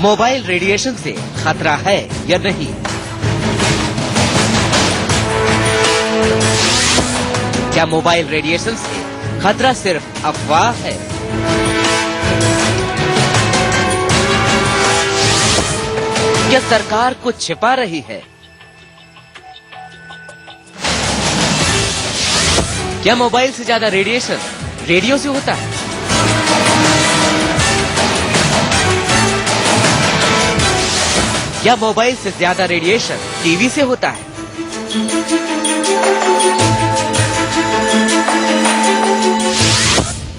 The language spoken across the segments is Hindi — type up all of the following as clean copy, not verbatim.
मोबाइल रेडिएशन से खतरा है या नहीं? क्या मोबाइल रेडिएशन से खतरा सिर्फ अफवाह है? क्या सरकार कुछ छिपा रही है? क्या मोबाइल से ज्यादा रेडिएशन रेडियो से होता है? क्या मोबाइल से ज्यादा रेडिएशन टीवी से होता है?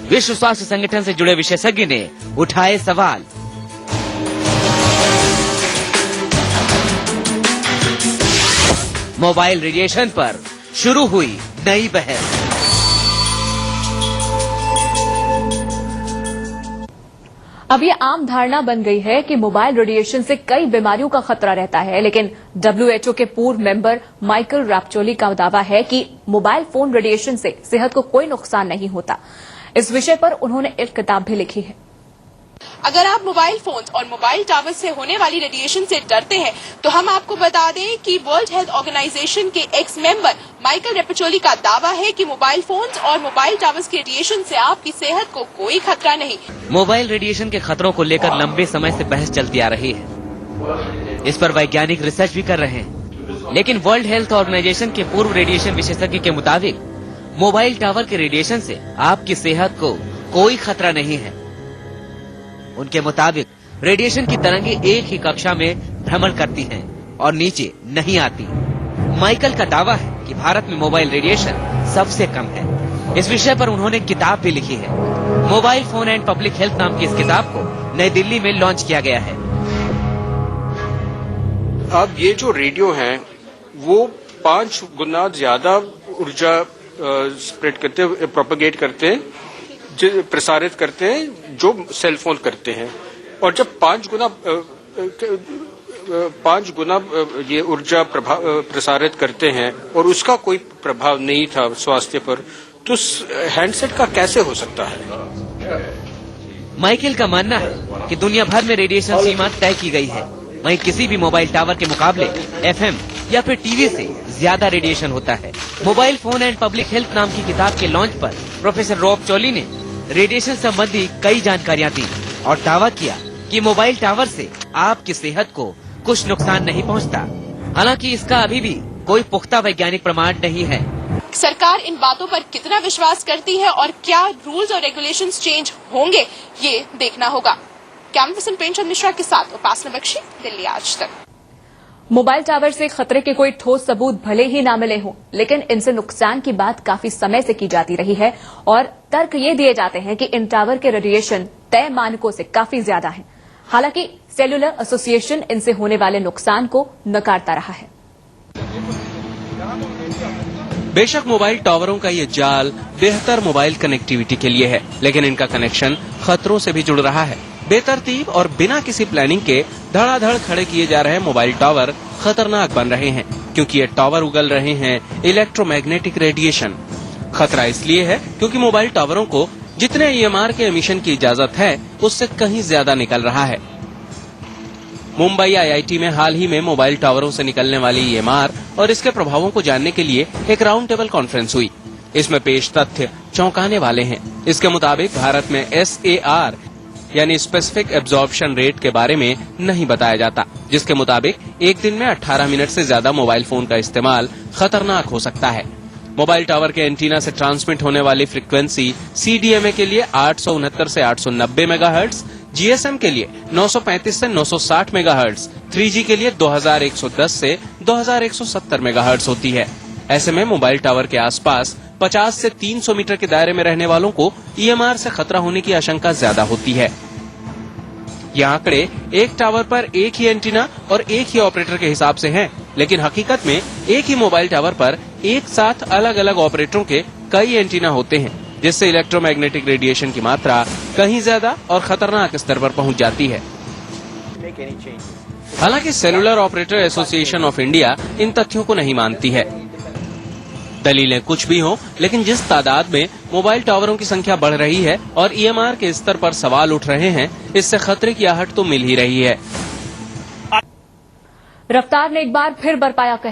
विश्व स्वास्थ्य संगठन से जुड़े विशेषज्ञ ने उठाए सवाल। मोबाइल रेडिएशन पर शुरू हुई नई बहस। अब ये आम धारणा बन गई है कि मोबाइल रेडिएशन से कई बीमारियों का खतरा रहता है, लेकिन WHO के पूर्व मेंबर माइकल रैपचोली का दावा है कि मोबाइल फोन रेडिएशन से सेहत को कोई नुकसान नहीं होता। इस विषय पर उन्होंने एक किताब भी लिखी है। अगर आप मोबाइल फोन्स और मोबाइल टावर से होने वाली रेडिएशन से डरते हैं, तो हम आपको बता दें कि वर्ल्ड हेल्थ ऑर्गेनाइजेशन के एक्स मेंबर माइकल रैपचोली का दावा है कि मोबाइल फोन्स और मोबाइल टावर्स के रेडिएशन से आपकी सेहत को कोई खतरा नहीं। मोबाइल रेडिएशन के खतरों को लेकर लंबे समय से बहस चलती आ रही है। इस पर वैज्ञानिक रिसर्च भी कर रहे हैं, लेकिन वर्ल्ड हेल्थ ऑर्गेनाइजेशन के पूर्व रेडिएशन विशेषज्ञ के मुताबिक मोबाइल टावर के रेडिएशन से आपकी सेहत को कोई खतरा नहीं है। उनके मुताबिक रेडिएशन की तरंगें एक ही कक्षा में भ्रमण करती हैं और नीचे नहीं आती। माइकल का दावा है कि भारत में मोबाइल रेडिएशन सबसे कम है। इस विषय पर उन्होंने किताब भी लिखी है। Mobile phone and public health नाम की इस किताब को नई दिल्ली में लॉन्च किया गया है। अब ये जो रेडियो है वो 5 गुना ज्यादा ऊर्जा स्प्रेड करते हैं, प्रोपेगेट करते हैं, प्रसारित करते हैं जो सेल फोन करते हैं। और जब 5 गुना ये ऊर्जा प्रसारित करते हैं और उसका कोई प्रभाव नहीं था स्वास्थ्य पर, तो हैंडसेट का कैसे हो सकता है? माइकल का मानना है कि दुनिया भर में रेडिएशन सीमा तय की गई है। वहीं किसी भी मोबाइल टावर के मुकाबले FM या फिर टीवी से ज्यादा रेडिएशन होता है। Mobile phone and public health नाम की किताब के लॉन्च पर प्रोफेसर रैपचोली ने रेडिएशन संबंधी कई जानकारियां दी और दावा किया कि मोबाइल टावर से आपकी सेहत को कुछ नुकसान नहीं पहुंचता। हालांकि इसका अभी भी कोई पुख्ता वैज्ञानिक प्रमाण नहीं है। सरकार इन बातों पर कितना विश्वास करती है और क्या रूल्स और रेगुलेशंस चेंज होंगे, ये देखना होगा। कैमरा पर्सन प्रेमचंद मिश्रा के साथ उपासना बख्शी, दिल्ली आज तक। मोबाइल टावर से खतरे के कोई ठोस सबूत भले ही ना मिले हों, लेकिन इनसे नुकसान की बात काफी समय से की जाती रही है और तर्क ये दिए जाते हैं कि इन टावर के रेडिएशन तय मानकों से काफी ज्यादा हैं। हालांकि सेल्यूलर एसोसिएशन इनसे होने वाले नुकसान को नकारता रहा है। बेशक मोबाइल टावरों का ये जाल बेहतर मोबाइल कनेक्टिविटी के लिए है, लेकिन इनका कनेक्शन खतरों से भी जुड़ रहा है। बेतरतीब और बिना किसी प्लानिंग के धड़ाधड़ खड़े किए जा रहे मोबाइल टावर खतरनाक बन रहे हैं, क्योंकि ये टावर उगल रहे हैं इलेक्ट्रोमैग्नेटिक रेडिएशन। खतरा इसलिए है क्योंकि मोबाइल टावरों को जितने EMR के एमिशन की इजाजत है उससे कहीं ज्यादा निकल रहा है। मुंबई IIT में हाल ही में मोबाइल टावरों से निकलने वाली EMR और इसके प्रभावों को जानने के लिए एक राउंड टेबल कॉन्फ्रेंस हुई। इसमें पेश तथ्य चौंकाने वाले हैं। इसके मुताबिक भारत में SAR यानी स्पेसिफिक एब्जॉर्प्शन रेट के बारे में नहीं बताया जाता, जिसके मुताबिक एक दिन में 18 मिनट से ज्यादा मोबाइल फोन का इस्तेमाल खतरनाक हो सकता है। मोबाइल टावर के एंटीना से ट्रांसमिट होने वाली फ्रीक्वेंसी CDMA के लिए 869 से 890 मेगाहर्ट्ज, GSM के लिए 935 से 960 मेगाहर्ट्ज, 3G के लिए 2110 से 2170 मेगाहर्ट्ज होती है। ऐसे में मोबाइल टावर के आसपास 50 से 300 मीटर के दायरे में रहने वालों को EMR से खतरा होने की आशंका ज्यादा होती है। ये आंकड़े एक टावर पर एक ही एंटीना और एक ही ऑपरेटर के हिसाब से हैं, लेकिन हकीकत में एक ही मोबाइल टावर पर एक साथ अलग अलग ऑपरेटरों के कई एंटीना होते हैं, जिससे इलेक्ट्रोमैग्नेटिक रेडिएशन की मात्रा कहीं ज्यादा और खतरनाक स्तर पर पहुंच जाती है। हालांकि cellular operator association of India in तथ्यों को नहीं मानती है। दलीलें कुछ भी हों, लेकिन जिस तादाद में मोबाइल टावरों की संख्या बढ़ रही है और EMR के स्तर पर सवाल उठ रहे हैं, इससे खतरे की आहट तो मिल ही रही है। रफ्तार ने एक बार फिर बरपाया कहर।